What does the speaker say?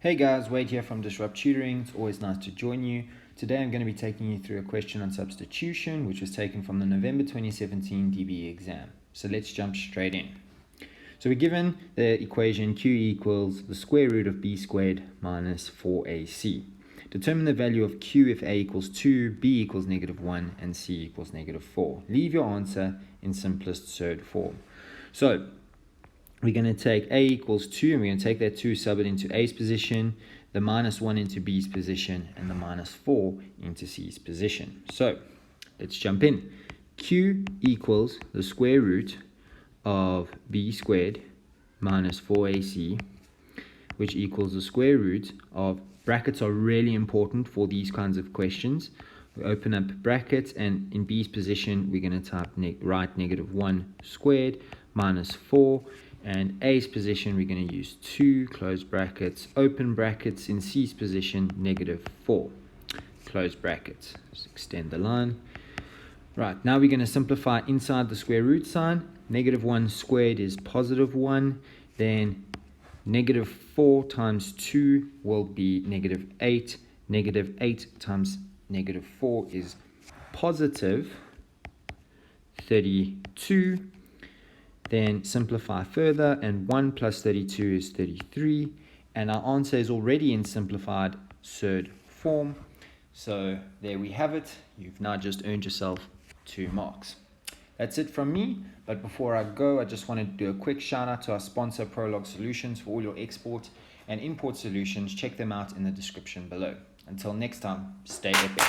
Hey guys, Wade here from Disrupt Tutoring. It's always nice to join you. Today I'm going to be taking you through a question on substitution which was taken from the November 2017 DBE exam. So let's jump straight in. So we're given the equation Q equals the square root of b squared minus 4ac. Determine the value of Q if a equals 2, b equals -1 and c equals -4. Leave your answer in simplest surd form. So we're going to take a equals 2 and we're going to take that 2, sub it into a's position, the -1 into b's position, and the -4 into c's position. So let's jump in. Q equals the square root of b squared minus 4ac, which equals the square root of, brackets are really important for these kinds of questions. We open up brackets, and in b's position we're going to type write -1 squared minus 4, and a's position we're going to use 2, close brackets, open brackets. In c's position -4, close brackets. Let's extend the line. Right, now we're going to simplify inside the square root sign. -1 squared is +1, then -4 times 2 will be -8. -8 times -4 is +32. Then simplify further, and 1 plus 32 is 33, and our answer is already in simplified surd form. So there we have it. You've now just earned yourself 2 marks. That's it from me, but before I go, I just wanted to do a quick shout out to our sponsor Prolog Solutions for all your export and import solutions. Check them out in the description below. Until next time, stay epic.